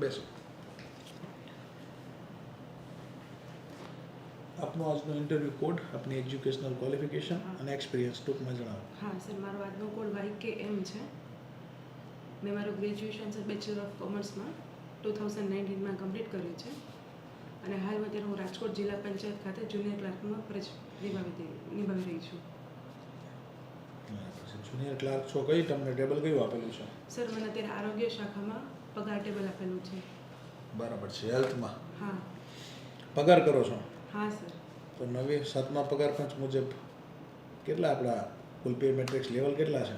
બેસો. આપનો આજનો ઇન્ટરવ્યુ કોડ, આપની એજ્યુકેશનલ ક્વોલિફિકેશન અને એક્સપિરિયન્સ ટૂંકમાં જણાવો. હા સર, મારો આજનો કોડ YKM છે. મેં મારું ગ્રેજ્યુએશન સર બેચલર ઓફ કોમર્સમાં 2019માં કમ્પ્લીટ કર્યું છે અને હાલમાં અત્યારે હું રાજકોટ જિલ્લા પંચાયત ખાતે જુનિયર ક્લાર્કમાં ફરજ નિભાવી રહી છું. જુનિયર ક્લાર્ક છો, કઈ તમને ટેબલ કયું આપેલું છે? સર મને અત્યારે આરોગ્ય શાખામાં પગાર ટેબલ આપેલું છે. બરાબર છે. હેલ્થમાં હા. પગાર કરો છો? હા સર. તો નવી 7મા પગાર પંચ મુજબ કેટલા આપણા કુલ પે મેટ્રિક્સ લેવલ કેટલા છે?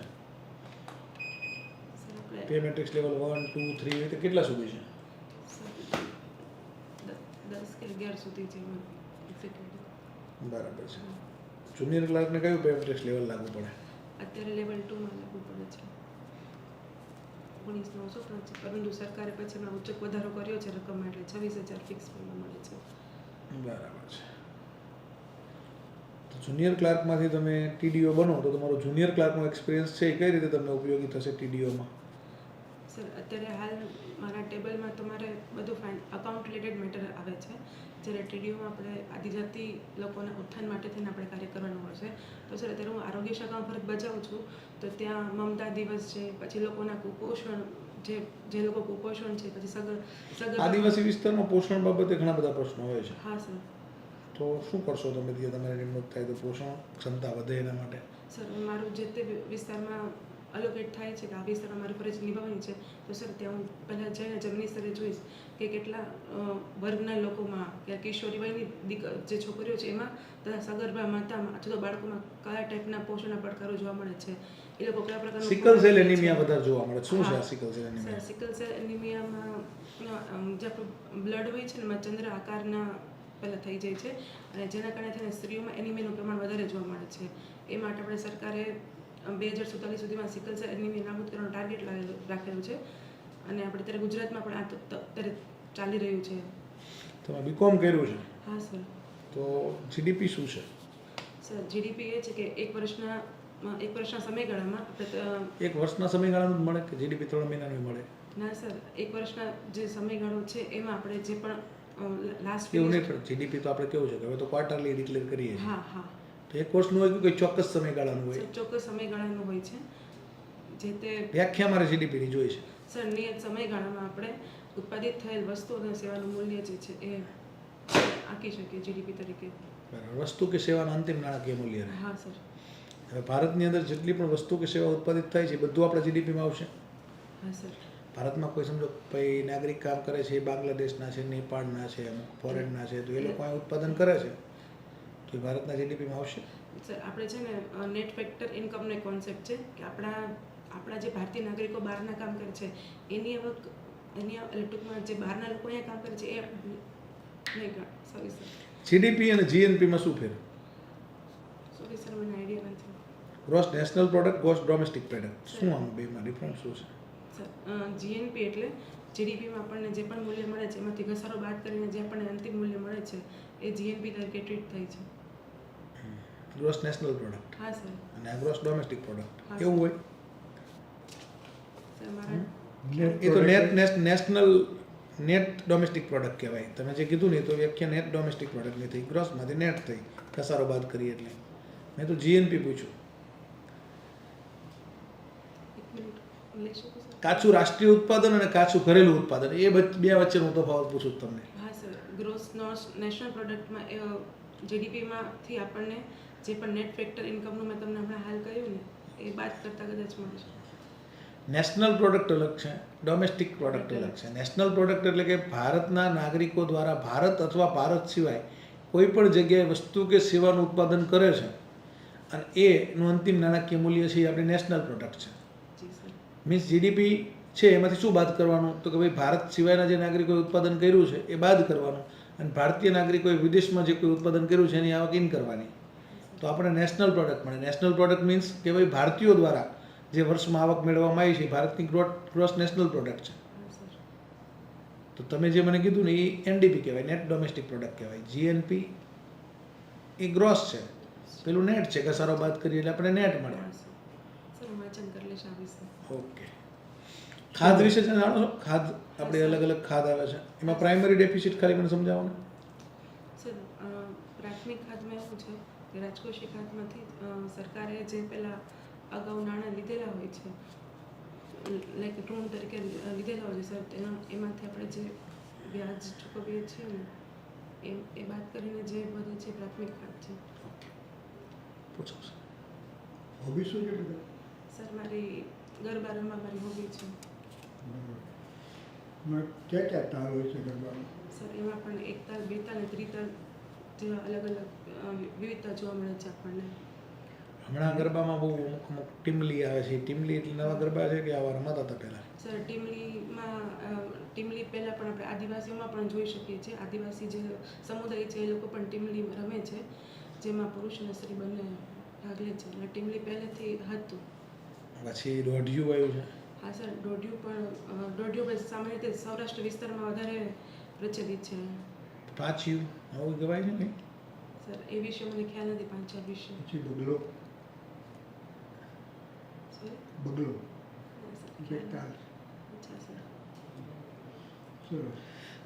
સર આપણે પે મેટ્રિક્સ લેવલ 1, 2, 3 રીતે કેટલા સુધી છે? 10 કે 11 સુધી છે એક્ઝેક્ટલી. બરાબર છે. જુનિયર ક્લાર્કને કયું પે મેટ્રિક્સ લેવલ લાગુ પડે? અત્યારે લેવલ 2માં લાગુ પડે છે. 19,905 છે, પરંતુ સરકારે પછી એમાં ઉચ્ચક વધારો કર્યો છે રકમમાં, એટલે 26,000 ફિક્સ પેમાં મળે છે. બરાબર છે. તો જુનિયર ક્લાર્કમાંથી તમે ટીડીઓ બનો તો તમારો જુનિયર ક્લાર્કનો એક્સપિરિયન્સ છે એ કઈ રીતે તમને ઉપયોગી થશે ટીડીઓમાં? સર અત્યારે હાલ મારા ટેબલમાં તમારે બધું અકાઉન્ટ રિલેટેડ મેટર આવે છે, જ્યારે ટીડીઓમાં આપણે આદિજાતિ લોકોના ઉત્થાન માટે થઈને આપણે કાર્ય કરવાનું હોય છે. તો સર અત્યારે હું આરોગ્ય શાખામાં ફરજ બજાવું છું, તો ત્યાં મમતા દિવસ છે, પછી લોકોના કુપોષણ, જે લોકો કુપોષણ છે, પછી સગર્ભા આદિવાસી વિસ્તારમાં પોષણ બાબતે ઘણા બધા પ્રશ્નો હોય છે. હા સર. તો શું કરશો તમે ત્યાં તમારી નિમણૂક થાય તો પોષણ ક્ષમતા વધે એના માટે? સર મારું જે તે વિસ્તારમાં અલોકેટ થાય છે કે આ વિસ્તારમાં મારી ફરજ નિભાવવાની છે, તો સર ત્યાં હું પહેલાં જઈને જમીની સ્તરે જોઈશ કે કેટલા વર્ગના લોકોમાં કે કિશોરી વયની જે છોકરીઓ છે એમાં તથા સગર્ભા માતામાં અથવા તો બાળકોમાં કયા ટાઈપના પોષણના પડકારો જોવા મળે છે, એ લોકો કયા પ્રકારનું સિકલ સેલ એનિમિયા વધારે જોવા મળે. શું છે આ sickle cell sir anaemia? Sickle cell એનિમિયામાં જે આપણું બ્લડ હોય છે ને એમાં ચંદ્ર આકારના પહેલાં થઈ જાય છે, અને જેના કારણે થઈને સ્ત્રીઓમાં એનિમિયાનું પ્રમાણ વધારે જોવા મળે છે. એ માટે આપણે સરકારે 2047 સુધીમાં સિકલ સેલ એનિમિયા નાબૂદ કરવાનો ટાર્ગેટ રાખેલું છે, અને આપણે અત્યારે ગુજરાતમાં પણ આ અત્યારે ચાલી રહ્યું છે. તમે બીકોમ કર્યું છે? હા સર. તો જીડીપી શું છે? સર જીડીપી એ છે કે એક વર્ષના સમયગાળામાં આપણે એક વર્ષના સમયગાળાનું જ મળે કે જીડીપી 3 મહિનાનું મળે? ના સર, એક વર્ષના જે સમયગાળો છે એમાં આપણે જે પણ લાસ્ટ એવું નહીં, પણ જીડીપી તો આપણે કેવું છે કે હવે તો ક્વાર્ટરલી ડિક્લેર કરીએ છીએ. હા હા. તો એક વર્ષનું હોય કે કોઈ ચોક્કસ સમયગાળાનું હોય? સર ચોક્કસ સમયગાળાનું હોય છે. જે તે વ્યાખ્યા મારે જીડીપીની જોઈ છે. સર નિયત સમયગાળામાં આપણે ઉત્પાદિત થયેલ વસ્તુ અને સેવાનું મૂલ્ય જે છે એ આંકી શકીએ જીડીપી તરીકે. બરાબર. વસ્તુ કે સેવાના અંતિમ નાણાકીય મૂલ્ય. હા સર. હવે ભારતની અંદર જેટલી પણ વસ્તુ કે સેવા ઉત્પાદિત થાય છે એ બધું આપણા જીડીપીમાં આવશે? હા સર. ભારતમાં કોઈ સમજો ભાઈ નાગરિક કામ કરે છે, એ બાંગ્લાદેશના છે, નેપાળના છે, અમુક ફોરેનના છે, તો એ લોકો અહીં ઉત્પાદન કરે છે તો એ ભારતના જીડીપીમાં આવશે? સર આપણે છે ને નેટ ફેક્ટર ઇન્કમનો એક કોન્સેપ્ટ છે કે આપણા જે ભારતીય નાગરિકો બહારના કામ કરે છે એની આવક, ટૂંકમાં જે બહારના લોકો અહીંયા કામ કરે છે એ નહીં. Sorry sir. જીડીપી અને જીએનપીમાં શું ફેર? સોરી સર, મને આઈડિયા નથી. Gross national product, gross domestic product, શું આમાં બેમાં ડિફરન્સ શું છે? સર જીએનપી એટલે જીડીપીમાં આપણને જે પણ મૂલ્ય મળે છે એમાંથી ઘસારો બાદ કરીને જે આપણને અંતિમ મૂલ્ય મળે છે એ જીએનપી તરીકે ટ્રીટ થાય છે. Gross national product. હા સર. અને આ ગ્રોસ ડોમેસ્ટિક પ્રોડક્ટ હા, કેવું હોય? સર મારા એ તો નેશનલ નેટ ડોમેસ્ટિક પ્રોડક્ટ કહેવાય. તમે જે કીધું ને એ તો વ્યાખ્યા નેટ ડોમેસ્ટિક પ્રોડક્ટની થઈ, ગ્રોસમાંથી નેટ થઈ, ઘસારો બાદ કરી એટલે. મેં તો જીએનપી પૂછ્યું. એક મિનિટ લઈ શકું સર? કાચું રાષ્ટ્રીય ઉત્પાદન અને કાચું ઘરેલું ઉત્પાદન, એ બે વચ્ચેનો તફાવત પૂછું છું તમને. હા સર, ગ્રોસ નેશનલ પ્રોડક્ટમાં જીડીપીમાંથી આપણને જે પણ નેટ ફેક્ટર ઇન્કમનું મેં તમને હમણાં હાલ કહ્યું ને એ બાદ કરતાં કદાચ મળે છે. નેશનલ પ્રોડક્ટ અલગ છે, ડોમેસ્ટિક પ્રોડક્ટ અલગ છે. નેશનલ પ્રોડક્ટ એટલે કે ભારતના નાગરિકો દ્વારા ભારત અથવા ભારત સિવાય કોઈ પણ જગ્યાએ વસ્તુ કે સેવાનું ઉત્પાદન કરે છે અને એનું અંતિમ નાણાકીય મૂલ્ય છે એ આપણી નેશનલ પ્રોડક્ટ છે. જી સર. મીન્સ જીડીપી છે એમાંથી શું બાદ કરવાનું? તો કે ભાઈ ભારત સિવાયના જે નાગરિકોએ ઉત્પાદન કર્યું છે એ બાદ કરવાનું, અને ભારતીય નાગરિકોએ વિદેશમાં જે કોઈ ઉત્પાદન કર્યું છે એની આવક ઇન કરવાની. તો આપણે નેશનલ પ્રોડક્ટ મળે. નેશનલ પ્રોડક્ટ મીન્સ કે ભાઈ ભારતીયો દ્વારા જે વર્ષમાં આવક મેળવવામાં આવી છે એ ભારતની ગ્રોસ નેશનલ પ્રોડક્ટ છે. હા સર. તો તમે જે મને કીધું ને એ એનડીપી કહેવાય, નેટ ડોમેસ્ટિક પ્રોડક્ટ કહેવાય. જીએનપી એ ગ્રોસ છે, પેલું નેટ છે, ઘસારો બાદ કરીએ એટલે આપણે નેટ મળે. હા સર. સર હું વાંચન કરી લઈશ આ વિશે. ઓકે. ખાદ વિશે જાણો છો? ખાદ આપણે અલગ અલગ ખાદ આવે છે, એમાં પ્રાઇમરી ડેફિસિટ ખાલી મને સમજાવો ને. સર પ્રાથમિક ખાતમાં એવું છે કે રાજકોષી ખાતમાંથી સરકારે જે પહેલાં અગાઉ નાણાં લીધેલા હોય છે, લાઈક ઋણ તરીકે લીધેલા હોય છે સર, એમાંથી આપણે જે વ્યાજ ચૂકવીએ છીએ ને એ બાદ કરીને જે બધે છે પ્રાથમિક ખાત છે. પૂછો સર. હોબી શું છે બધા? સર મારી ગરબા રમવા મારી હોબી છે ક્યાં ક્યાં તાલ હોય છે ગરબામાં? સર. એમાં પણ એકતાલ, બેતાલ અને ત્રિતાલ જેવા અલગ અલગ વિવિધતા જોવા મળે છે આપણને. હમણાં ગરબામાં બહુ અમુક ટીમલી આવે છે. ટીમલી એટલે નવા ગરબા છે કે આવા રમાતા હતા પહેલાં? સર ટીમલી પહેલાં પણ આપણે આદિવાસીઓમાં પણ જોઈ શકીએ છીએ. આદિવાસી જે સમુદાય છે એ લોકો પણ ટીમલી રમે છે, જેમાં પુરુષ અને સ્ત્રી બંને ભાગ લે છે. એટલે ટીમલી પહેલેથી હતું. પછી દોઢિયું આવ્યું છે. હા સર, દોઢિયું સામાન્ય રીતે સૌરાષ્ટ્ર વિસ્તારમાં વધારે પ્રચલિત છે. પાછિયું આવું ગવાય છે ને? સર એ વિશે મને ખ્યાલ નથી, પાંચા વિશે. પછી બગલો, સોરી બગલો સર, એક તાલ. અચ્છા સર. સરસ.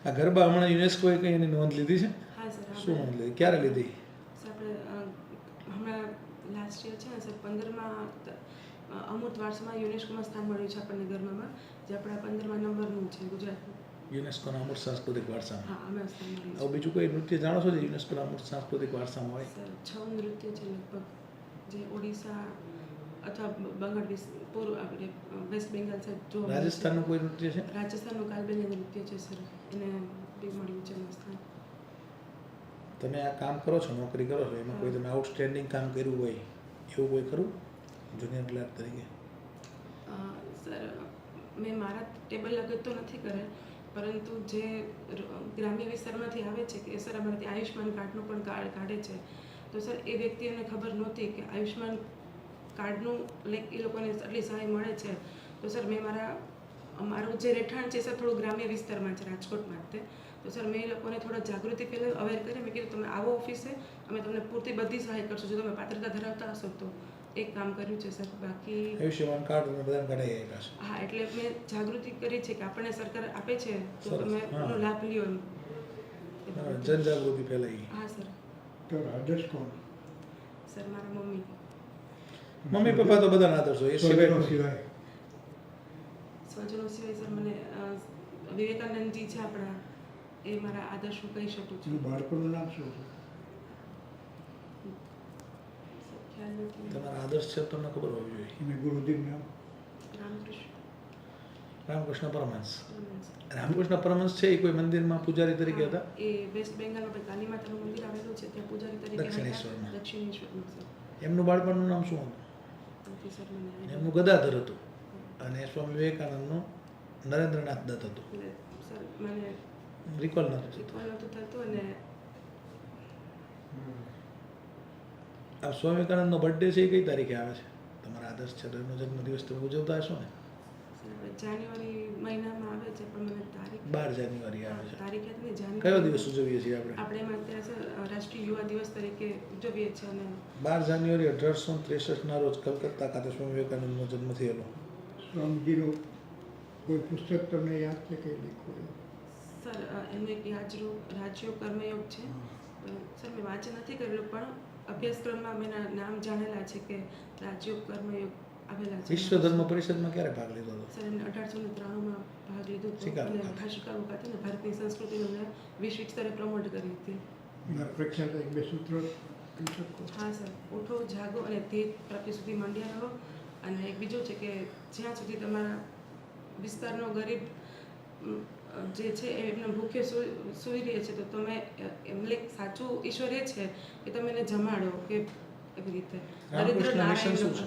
આ ગરબા હમણાં યુનેસ્કોએ કંઈ એની નોંધ લીધી છે? હા સર. શું નોંધ લીધી? ક્યારે લીધી? સર આપણે હમણાં લાસ્ટ યર છે ને સર 15માં અમૃત વારસામાં યુનેસ્કોમાં સ્થાન મળ્યું છે આપણને ગરબામાં, જે આપણા 15મા નંબરનું છે ગુજરાતનું. યુનેસ્કોના અમૃત સાંસ્કૃતિક વારસામાં. હા, અમે સ્થાન મળ્યું છે. આવું બીજું કોઈ નૃત્ય જાણો છો જે યુનેસ્કોના અમૃત સાંસ્કૃતિક વારસામાં હોય? સર 6 નૃત્ય છે લગભગ, જે ઓડિશા અથવા બંગાળ પૂર્વ આપણે વેસ્ટ બેંગાલ સાઈડ જોવા મળે છે. રાજસ્થાનનું કોઈ નૃત્ય છે? રાજસ્થાનનું કાલબેલિયા નૃત્ય છે સર, એને બી મળ્યું છે એમાં સ્થાન. તમે આ કામ કરો છો, નોકરી કરો છો, એમાં કોઈ તમે આઉટસ્ટેન્ડિંગ કામ કર્યું હોય એવું કોઈ ખરું જુનિયર ક્લાર્ક તરીકે? સર મેં મારા ટેબલ લગત તો નથી કરે, પરંતુ જે ગ્રામ્ય વિસ્તારમાંથી આવે છે કે સર અમારે ત્યાં આયુષ્યમાન કાર્ડનું પણ કાર્ડ કાઢે છે, તો સર એ વ્યક્તિને ખબર નહોતી કે આયુષ્યમાન કાર્ડનું લાઈક એ લોકોને આટલી સહાય મળે છે. તો સર મેં મારું જે રહેઠાણ છે સર થોડું ગ્રામ્ય વિસ્તારમાં છે, રાજકોટમાં જ તે. તો સર મેં એ લોકોને થોડા જાગૃતિ ફેલાવી, અવેર કરી. મેં કીધું તમે આવો ઓફિસે, અમે તમને પૂરતી બધી સહાય કરશું, જો તમે પાત્રતા ધરાવતા હશો તો. એક કામ કર્યું છે સર. બાકી આયુષ્યમાન કાર્ડ અને બધાને કઢાઈ આપ્યા છે. હા, એટલે મેં જાગૃતિ કરી છે કે આપણને સરકાર આપે છે તો સરસ. તમે હા. એનો લાભ લ્યો એમ. જનજાગૃતિ ફેલાઈ. હા સર. તો આદર્શ કોણ? સર મારા મમ્મી. મમ્મી પપ્પા તો બધાના આદર્શ હોય, એ સિવાય સ્વજનો સિવાય સ્વજનો સિવાય સર મને વિવેકાનંદજી છે આપણા, એ મારા આદર્શ હું કહી શકું છું. એનું બાળપણનું નામ શું છે? સર ખ્યાલ નથી. તમારા આદર્શ છે તમને ખબર હોવી જોઈએ. એને ગુરુજીનું નામ? રામકૃષ્ણ રામકૃષ્ણ પરમહંસ. પરમહંસ. રામકૃષ્ણ પરમહંસ છે એ કોઈ મંદિરમાં પૂજારી તરીકે હતા? એ વેસ્ટ બેંગાલમાં પણ કાલી માતાનું મંદિર આવેલું છે, ત્યાં પૂજારી તરીકે હતા. દક્ષિણેશ્વરમાં. દક્ષિણેશ્વરમાં સર. એમનું બાળપણનું નામ શું હતું? નથી સર મને idea. એમનું ગદાધર હતું અને સ્વામી વિવેકાનંદનું નરેન્દ્રનાથ દત્ત હતું. એટલે સર મને રિકોલ નથી થતું. શીખવા નહોતું થતું. અને આ સ્વામી વિવેકાનંદનો બર્થડે છે એ કઈ તારીખે આવે છે? તમારા આદર્શ છે તો એમનો જન્મદિવસ તમે ઉજવતા હશો ને? જાન્યુઆરી મહિનામાં આવે છે, પણ મને તારીખ 12 જાન્યુઆરી આવે છે. તારીખ યાદ નહીં. કયો જાન્યુઆરી દિવસ ઉજવીએ છીએ આપણે? આપણે એમાં અત્યારે સર રાષ્ટ્રીય યુવા દિવસ તરીકે ઉજવીએ છીએ. અને 12 જાન્યુઆરી 1863ના રોજ કલકત્તા ખાતે સ્વામી વિવેકાનંદનો જન્મ થયેલો. સ્વામીજીનું કોઈ પુસ્તક તમને યાદ છે કે લખ્યું? સર એનું એક રાજયોગ કર્મયોગ છે. સર મેં વાંચન નથી કરેલું, પણ અભ્યાસક્રમમાં મેં નામ જાણેલા છે કે રાજયોગ કર્મયોગ આવેલા છે. વિશ્વ ધર્મ પરિષદમાં ક્યારે ભાગ લીધો હતો? સર એમને 1893માં ભાગ લીધો હતો. શિકાગો અને ખાતે. હા, શિકાગો ખાતે ને ભારતની સંસ્કૃતિને એમણે વૈશ્વિક સ્તરે પ્રમોટ કરી હતી. મારા પ્રખ્યાત એક બે સૂત્રો કહી શકો? હા સર. ઉઠો, જાગો અને ધ્યેય પ્રાપ્તિ સુધી માંડ્યા રહો. અને એક બીજું છે કે જ્યાં સુધી તમારા વિસ્તારનો ગરીબ જે છે એ એમને ભૂખ્યો સૂઈ રહે છે, તો તમે એમને સાચું ઈશ્વર એ છે કે તમે એને જમાડો, કે એવી રીતે. રામકૃષ્ણ મિશન શું છે?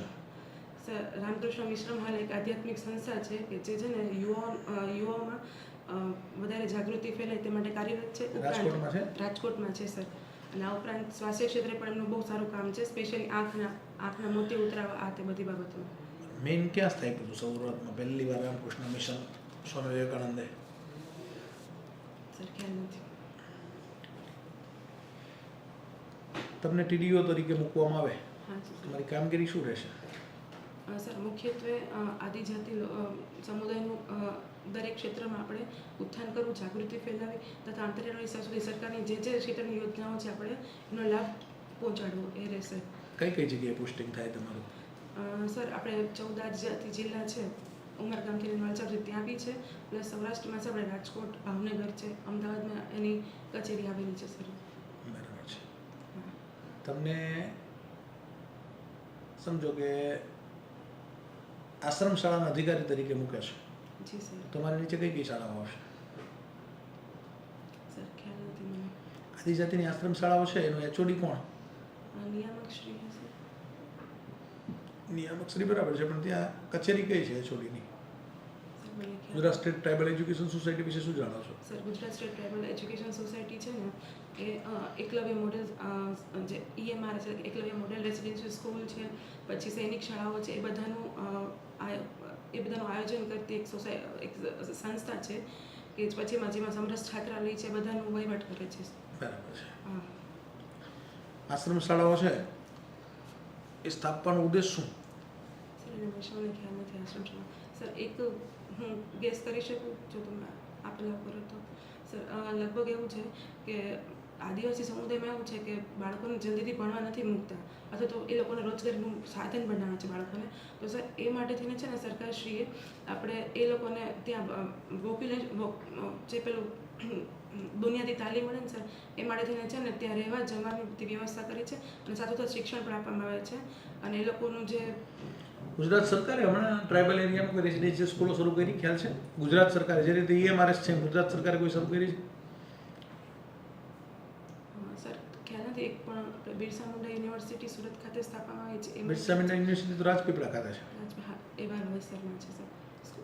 સર રામકૃષ્ણ મિશ્રમ હાલ એક આધ્યાત્મિક સંસ્થા છે કે જે છે ને યુવાઓમાં વધારે જાગૃતિ ફેલાય તે માટે કાર્યરત છે. રાજકોટમાં છે? રાજકોટમાં છે સર. અને આ ઉપરાંત સ્વાસ્થ્ય ક્ષેત્રે પણ એમનું બહુ સારું કામ છે, સ્પેશિયલી આંખના મોતી ઉતરાવવા, આ તે બધી બાબતોમાં. મેઇન ક્યાં સ્થાપ્યું હતું શરૂઆતમાં પહેલી વાર રામકૃષ્ણ મિશન સ્વામી વિવેકાનંદે? સર ખ્યાલ નથી. તમને ટીડીઓ તરીકે મૂકવામાં આવે, હા જી સર. તમારી કામગીરી શું રહેશે? સર મુખ્યત્વે આદિજાતિ સમુદાયનું ક્ષેત્રમાં આપણે ઉત્થાન કરવું, જાગૃતિ ફેલાવી તથા આંતરિક હિસ્સા સુધી સરકારની જે ક્ષેત્રની યોજનાઓ છે આપણે એનો લાભ પહોંચાડવો એ રહેશે. કઈ કઈ જગ્યાએ પોસ્ટિંગ થાય તમારું? સર આપણે 14 આદિજાતિ જિલ્લા છે, ઉમરગામથી વલસાડ ત્યાં બી છે, પ્લસ સૌરાષ્ટ્રમાં છે આપણે રાજકોટ, ભાવનગર છે, અમદાવાદમાં એની કચેરી આવેલી છે સર. બરાબર છે. તમને સમજો કે આશ્રમ શાળાના અધિકારી તરીકે મૂકે છે, જી સર. તમારી નીચે કઈ કઈ શાળાઓ આવશે? સર ખ્યાલ નથી મને. આદિજાતિની આશ્રમ શાળાઓ છે એનો એચઓડી કોણ? નિયામક શ્રી હશે. નિયામક શ્રી બરાબર છે, પણ ત્યાં કચેરી કઈ છે એચઓડીની? સર મને ખ્યાલ Gujarat state tribal education society વિશે શું જાણો છો? Sir Gujarat state tribal education society છે ને એ એકલવ્ય મોડેલ જે EMR છે, એકલવ્ય મોડેલ રેસિડેન્શિયલ સ્કૂલ છે, પછી સૈનિક શાળાઓ છે, એ બધાનું આયોજન કરતી એક સંસ્થા છે કે પછી જેમાં સમરસ છાત્રાલય છે, બધાનું વહીવટ કરે છે. બરાબર છે. હા આશ્રમ શાળાઓ છે એ સ્થાપવાનો ઉદ્દેશ શું? સર એને વિશે મને ખ્યાલ નથી આશ્રમ શાળા. સર એક હું ગેસ કરી શકું જો તમે આપેલા કરો તો? સર લગભગ એવું છે કે આદિવાસી સમુદાયમાં એવું છે કે બાળકોને જલ્દીથી ભણવા નથી મૂકતા અથવા તો એ લોકોને રોજગારીનું સાધન બનાવે છે બાળકોને. તો સર એ માટે થઈને છે ને સરકારશ્રીએ આપણે એ લોકોને ત્યાં જે પેલું બુનિયાદી તાલીમ મળે ને સર એ માટે થઈને છે ને ત્યાં રહેવા જમવાની બધી વ્યવસ્થા કરી છે અને સાથોસાથ શિક્ષણ પણ આપવામાં આવે છે. અને એ લોકોનું જે ગુજરાત સરકારે હમણાં ટ્રાઇબલ એરિયામાં કોઈ રેસિડેન્શિયલ સ્કૂલો શરૂ કરી ખ્યાલ છે? ગુજરાત સરકારે જે રીતે EMRS છે ગુજરાત સરકારે કોઈ શરૂ કરી છે? સર ખ્યાલ નથી. એક પણ બિરસા મુંડા યુનિવર્સિટી સુરત ખાતે સ્થાપવામાં આવી છે. બિરસા મુંડા યુનિવર્સિટી તો રાજપીપળા ખાતે છે. હા એ વાસરમાં છે સર.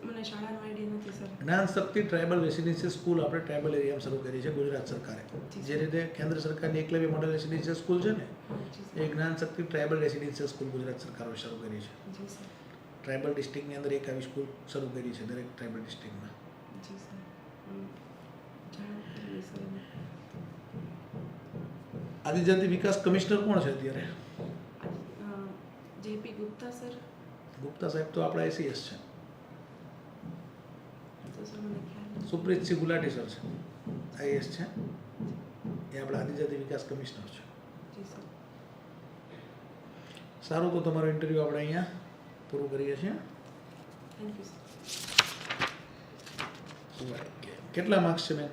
મને શાળાનો આઈડિયા નથી સર. જ્ઞાન શક્તિ ટ્રાઇબલ રેસિડેન્શિયલ સ્કૂલ આપણે ટ્રાઇબલ એરિયામાં શરૂ કરી છે ગુજરાત સરકારે. જે રીતે કેન્દ્ર સરકારની એકલવ્ય મોડેલ રેસિડેન્શિયલ સ્કૂલ છે ને એ જ્ઞાન શક્તિ ટ્રાઇબલ રેસિડેન્શિયલ સ્કૂલ ગુજરાત સરકારે શરૂ કરી છે. જી સર. ટ્રાઇબલ ડિસ્ટ્રિક્ટની અંદર એક આવી સ્કૂલ શરૂ કરી છે દરેક ટ્રાઇબલ ડિસ્ટ્રિક્ટમાં. જી સર. જાણ કરી સર. આદિજાતિ વિકાસ કમિશનર કોણ છે અત્યારે? JP Gupta sir. ગુપ્તા સાહેબ તો આપણા ACS છે. તો સર મને ખ્યાલ નથી. સુપ્રીતસિંહ ગુલાટી સર છે, IAS છે, એ આપણા આદિજાતિ વિકાસ કમિશનર છે. જી સર. સારું, તો તમારો ઇન્ટરવ્યૂ આપણે અહીંયા પૂરું કરીએ છીએ. Thank you sir. કેટલા માર્ક્સ છે બેન?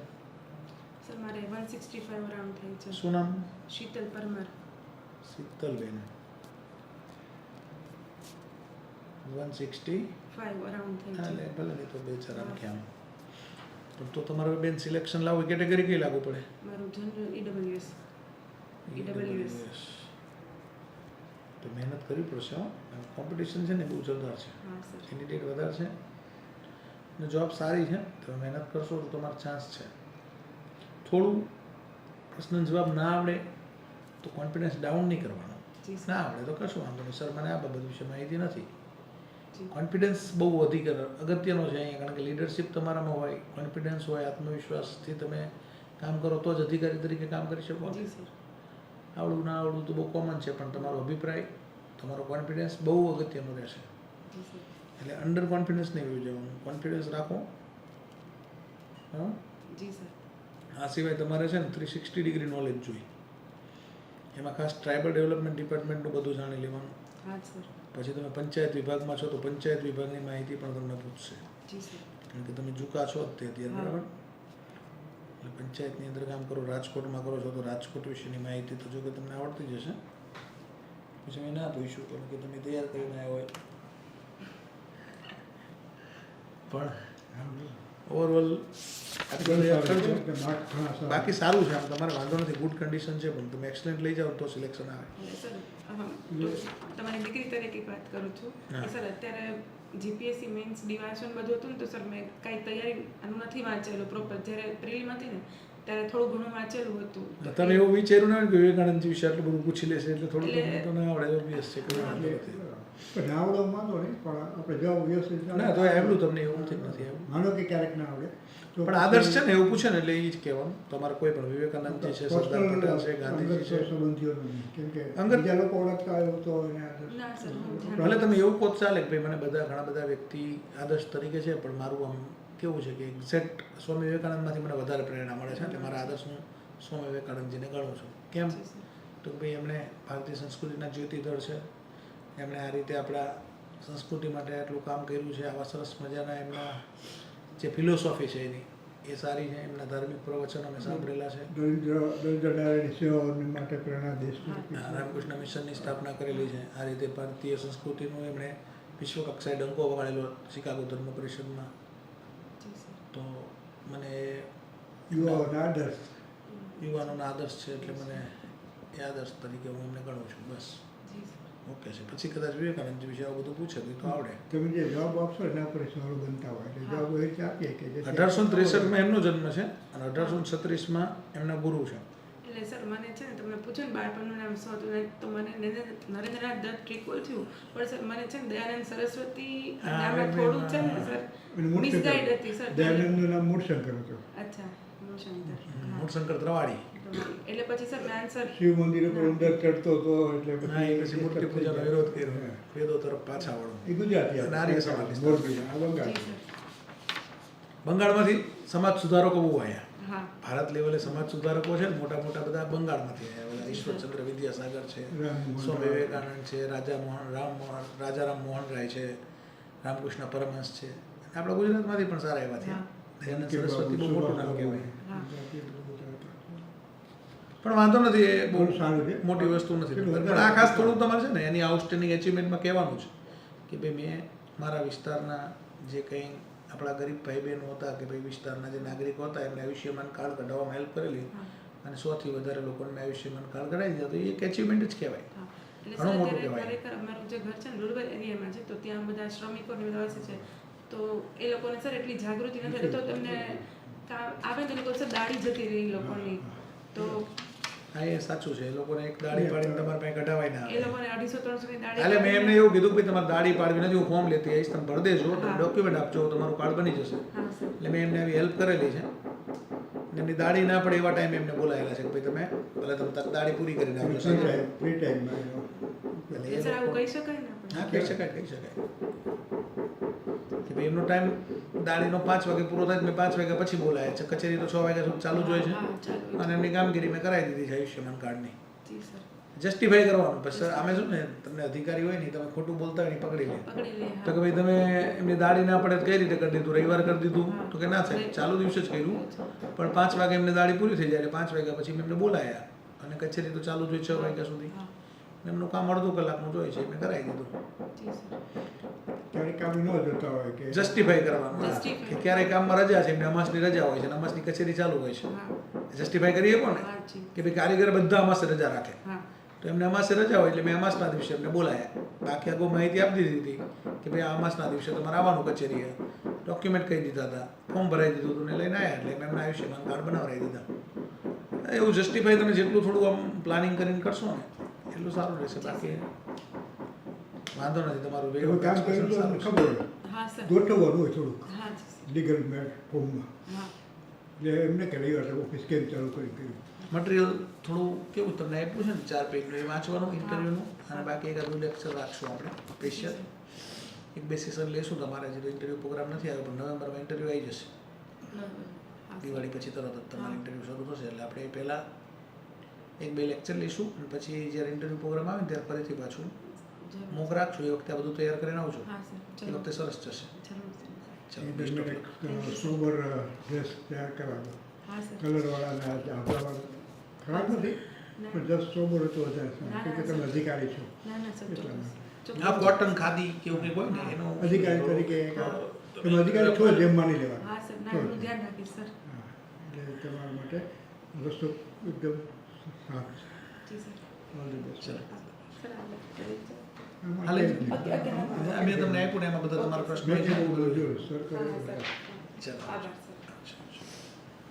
સર મારે 165 અરાઉન્ડ થાય છે. શું નામ? શીતલ પરમાર. શીતલબેન. 165 અરાઉન્ડ થાય હા છે. લે ભલે નહીં તો બે ચાર આમ ક્યાં. પણ તો તમારે બેન સિલેક્શન લાવો કેટેગરી કઈ લાગુ પડે? મારું જનરલ EWS. EWS. તો મહેનત કરવી પડશે. કોમ્પિટિશન છે ને બહુ જોરદાર છે, હા સર. કેન્ડિડેટ વધારે છે અને જોબ સારી છે. તમે મહેનત કરશો તો તમારો ચાન્સ છે. થોડું પ્રશ્ન જવાબ ના આવડે તો કોન્ફિડન્સ ડાઉન નહીં કરવાનો. જી સર. ના આવડે તો કશું વાંધો નહીં, સર મને આ બાબત વિશે માહિતી નથી. જી. કોન્ફિડન્સ બહુ અગત્યનો છે અહીંયા, કારણ કે લીડરશિપ તમારામાં હોય, કોન્ફિડન્સ હોય, આત્મવિશ્વાસથી તમે કામ કરો તો જ અધિકારી તરીકે કામ કરી શકો. જી સર. આવડું ના આવડું તો બહુ કોમન છે, પણ તમારો અભિપ્રાય, તમારો કોન્ફિડન્સ બહુ અગત્યનો રહેશે. જી સર. એટલે અંડર કોન્ફિડન્સ નહીં હોઈ જવાનું, કોન્ફિડન્સ રાખો. હા, જી સર. આ સિવાય તમારે છે ને 360 ડિગ્રી નોલેજ જોઈએ. એમાં ખાસ ટ્રાઇબલ ડેવલપમેન્ટ ડિપાર્ટમેન્ટનું બધું જાણી લેવાનું. હા સર. પછી તમે પંચાયત વિભાગમાં છો તો પંચાયત વિભાગની માહિતી પણ તમને પૂછશે, જી સર. કારણ કે તમે ઝુકા છો જ તે અત્યારે, હા. બરાબર? એટલે પંચાયતની અંદર કામ કરો, રાજકોટમાં કરો છો તો રાજકોટ વિશેની માહિતી તો જો કે તમને આવડતી જ હશે. પછી મેં ના પૂછ્યું કારણ કે તમે તૈયાર કરીને આવ્યા હોય. પણ ઓવરઓલ બાકી સારું છે. આમ તમારે વાંધો નથી, ગુડ કન્ડિશન છે, પણ તમે એક્સલેન્ટ લઈ જાઓ તો સિલેક્શન આવે. સર તમારી દીકરી તરીકે વાત કરું છું હા. કે સર અત્યારે GPSC મેન્સ ડિવાઇશન બધું હતું ને તો સર મેં કાંઈ તૈયારી આનું નથી વાંચેલું પ્રોપર. જ્યારે પ્રિલિમ હતી ને ત્યારે થોડું ઘણું વાંચેલું હતું. તમે એવું વિચાર્યું ના હોય કે વિવેકાનંદજી વિશે આટલું બધું પૂછી લેશે એટલે થોડું એટલે- તમને તો ના આવડે, ઓબ્વિયસ છે, કોઈ વાંધો નથી. પણ આવડો વાંધો નહીં, પણ આપણે જવાબ વ્યવસ્થિત ના તો આવડું તમને એવું નથી આવ્યું. માનો કે ક્યારેક ના આવડે તો પણ આદર્શ છે ને એવું પૂછે ને એટલે એ જ કહેવાનું. તમારે કોઈ પણ વિવેકાનંદજી છે, સરદાર પટેલ છે, ગાંધીજી છે, સંબંધીઓ નથી, કેમ કે અંગત- બીજા લોકો ઓળખતા હોય તો એને આદર્શ. ના સર હું ભલે તમે એવું કહો તો ચાલે કે ભાઈ મને ઘણા બધા વ્યક્તિ આદર્શ તરીકે છે, પણ મારું આમ કેવું છે કે એક્ઝેક્ટ સ્વામી વિવેકાનંદમાંથી મને વધારે પ્રેરણા મળે છે એટલે મારા આદર્શ હું સ્વામી વિવેકાનંદજીને ગણું છું. કેમ જી સર. તો ભાઈ એમણે ભારતીય સંસ્કૃતિના જ્યોતિધર છે. એમણે આ રીતે આપણા સંસ્કૃતિ માટે આટલું કામ કર્યું છે. આવા સરસ મજાના એમના જે ફિલોસોફી છે એની એ સારી છે. એમના ધાર્મિક પ્રવચનો મેં સાંભળેલા છે. દરિદ્ર નારાયણની સેવાઓની માટે પ્રેરણા દેશની રામકૃષ્ણ મિશનની સ્થાપના કરેલી છે. આ રીતે ભારતીય સંસ્કૃતિનું એમણે વિશ્વ કક્ષાએ ડંકો વગાડેલો શિકાગો ધર્મ પરિષદમાં. જી સર. તો મને યુવાઓના આદર્શ યુવાનોના આદર્શ છે એટલે મને એ આદર્શ તરીકે હું એમને ગણું છું. બસ જી સર. ઓકે છે. પછી કદાચ વિવેકાનંદજી વિશે આવું બધું પૂછે તો આવડે. તમે જે જવાબ આપશો એના પર સવાલો બનતા હોય એટલે જવાબ એવી રીતે આપીએ કે જે 1863માં એમનો જન્મ છે અને 1836માં એમના ગુરુ છે. એટલે સર મને છે ને તમે પૂછ્યું ને બાળપણનું નામ શું હતું ને તો મને નરેન્દ્રનાથ દત્ત ટ્રીકોલ થયું પણ સર મને છે ને દયાનંદ સરસ્વતી નામમાં થોડું છે ને સર મિસગાઈડ હતી સર. દયાનંદનું નામ મૂળશંકર હતું. અચ્છા મૂળશંકર. મૂળશંકર ત્રવાડી. એટલે પછી સર મેં આન્સર શિવ મંદિર ઉપર અંદર ચડતો હતો એટલે હા, એ પછી મૂર્તિ પૂજાનો વિરોધ કર્યો. વેદો તરફ પાછા વળો. એ ગુજરાતી હતા. નારી સમાજની મોરબી આ બંગાળ. જી સર. બંગાળમાંથી સમાજ સુધારકો બહુ આવ્યા. હા. ભારત લેવલે સમાજ સુધારકો છે ને મોટા મોટા બધા બંગાળમાંથી આવ્યા. બધા ઈશ્વરચંદ્ર વિદ્યાસાગર છે, રામમોહન સ્વામી વિવેકાનંદ છે, રાજારામ મોહન રાય છે, રામકૃષ્ણ પરમહંસ છે. આપણા ગુજરાતમાંથી પણ સારા એવા થયા. દયાનંદ સરસ્વતી બહુ મોટું નામ કહેવાય. હા. પણ વાંધો નથી, એ બહુ બહુ સારું છે. મોટી વસ્તુ નથી. એટલું પણ આ ખાસ થોડું તમારે છે ને એની આઉટસ્ટેન્ડિંગ એચિવમેન્ટમાં કહેવાનું છે કે ભાઈ મેં મારા વિસ્તારના જે કંઈ આપણા ગરીબ ભાઈ બહેનો હતા કે ભાઈ વિસ્તારના જે નાગરિકો હતા એમને આયુષ્યમાન કાર્ડ કઢાવવામાં હેલ્પ કરેલી અને 100થી વધારે લોકોને આયુષ્યમાન કાર્ડ કઢાવી દીધા તો એ એક એચિવમેન્ટ જ કહેવાય. હા. એટલે ઘણું સર મોટું અત્યારે કહેવાય. ખરેખર અમારું જે ઘર છે ને રૂરલ એરિયામાં છે તો ત્યાં બધા શ્રમિકો ને બધા વસે છે તો એ લોકોને સર એટલી જાગૃતિ નથી તો તેમને આવે તો એ લોકો સર દાડી જતી રહી લોકોની તો હા, એ સાચું છે. એ લોકોને એક દાડી પાડીને તમારે પાસે કઢાવાય ના એ આવે. લોકોને 250-300 ની દાડી એટલે મેં એમને એવું કીધું કે ભાઈ તમારે દાડી પાડવી નથી, હું ફોર્મ લેતી આવીશ, તમે ભરી દેજો, તમે હા. ડોક્યુમેન્ટ આપજો, તમારું કાર્ડ બની જશે. હા સર. એટલે મેં એમને આવી હેલ્પ કરેલી છે. અને એમની દાડી ના પડે એવા ટાઈમે એમને બોલાયેલા છે કે ભાઈ તમે ભલે તમે તારી દાડી પૂરી કરીને આવજો. ફ્રી ટાઈમમાં એટલે એ એ સર આવું લોકો કહી શકાય ને આપણે? હા, કહી શકાય કે ભાઈ એમનો ટાઈમ દાડીનો 5 વાગે પૂરો થાય, મેં 5 વાગ્યા પછી બોલાયા છે. કચેરી તો 6 વાગ્યા સુધી ચાલુ જ હોય છે. હા, ચાલુ. અને એમની કામગીરી મેં કરાવી દીધી છે આયુષ્યમાન કાર્ડની. જી સર. જસ્ટિફાઈ કરવાનું. પછી સર આમે શું ને તમને અધિકારી હોય ને તમે ખોટું બોલતા હોય ને ઈ પકડી લે. પકડી લે. તો કે ભાઈ તમે એમની દાડી ના પડે તો કઈ રીતે કરી દીધું, રવિવાર કરી દીધું? તો કે ના સાહેબ, ચાલુ દિવસે જ કર્યું, પણ 5 વાગે એમને દાડી પૂરી થઈ જાય એટલે 5 વાગ્યા પછી મેં એમને બોલાયા અને કચેરી તો ચાલુ જ હોય 6 વાગ્યા સુધી. હા. એમનું કામ અડધો કલાકનું જોઈએ છે, મેં કરાવી દીધું. જી સર. ક્યારેક કામ ન જતા હોય કે જસ્ટિફાઈ કરવાનું Justify. કે ક્યારેક કામમાં રજા છે, એમને અમાસની રજા હોય છે અને અમાસની કચેરી ચાલુ હોય છે. હા. જસ્ટિફાઈ કરીએ કોને હા જી. કે ભાઈ કારીગર બધા અમાસે રજા રાખે, હા. તો એમને અમાસે રજા હોય એટલે મેં અમાસના દિવસે એમને બોલાયા. બાકી આગળ માહિતી આપી દીધી હતી કે ભાઈ આ અમાસના દિવસે તમારે આવવાનું કચેરીએ, ડોક્યુમેન્ટ કહી દીધા હતા, ફોર્મ ભરાઈ દીધું હતું ને લઈને આવ્યા એટલે મેં એમને આયુષ્યમાન કાર્ડ બનાવડાવી દીધા. એવું જસ્ટિફાઈ તમે જેટલું થોડું આમ પ્લાનિંગ કરીને કરશો ને એટલું સારું રહેશે. બાકી વાંધો નથી, તમારું એવું કામ કર્યું તો સારું છે. ખબર હોય હા સર. ગોઠવવાનું હોય થોડુંક હા જી સર. લીગલ ફોર્મમાં હા. એટલે એમને કે રવિવાર ઓફિસ કેમ ચાલુ કર્યું મટીરિયલ થોડું કેવું તમને આપ્યું છે ને 4 પેજનું, એ વાંચવાનું ઇન્ટરવ્યૂનું અને બાકી એકાદું લેક્ચર રાખશું આપણે સ્પેશિયલ. 1-2 સેશન લેશું. તમારે જે ઇન્ટરવ્યૂ પ્રોગ્રામ નથી આવ્યો પણ નવેમ્બરમાં ઇન્ટરવ્યૂ આવી જશે. હા. દિવાળી પછી તરત જ તમારે ઇન્ટરવ્યૂ શરૂ થશે એટલે આપણે એ પહેલાં 1-2 લેક્ચર લઈશું અને પછી જ્યારે ઇન્ટરવ્યૂ પ્રોગ્રામ આવે ને ત્યારે ફરીથી પાછું જરૂર. મોક રાખશું. એ વખતે આ બધું તૈયાર કરીને આવજો. હા સર. એ ચલો. વખતે સરસ જશે. જરૂર સર. ચલો, best of luck. Sober dress તૈયાર કરાવો હા સર. કલરવાળા ને આપણાવાળા ખરાબ નથી પણ જસ્ટ સોબર હતો વધારે સારું કેમ કે તમે અધિકારી છો ના ના સર એટલા ચોક્કસ. માટે. આ ચોક્કસ. કોટન ખાદી કેવું કંઈક હોય ને એનું અધિકારી તરીકે તમે અધિકારી છો જ એમ માની લેવાનું હા સર. ના એનું ધ્યાન રાખીશ સર. હા, એટલે તમારા માટે રસ્તો એકદમ સાફ છે. જી સર. ઓલ ધ બેસ્ટ ચલો. સર આપણે કરી છે. હાલે છે. Okay okay. મેં તમને આપ્યું ને એમાં બધા તમારા પ્રશ્નો મેં છે. કીધું બધું જોયું સર હા કરે સર. ચલો. આભાર સર.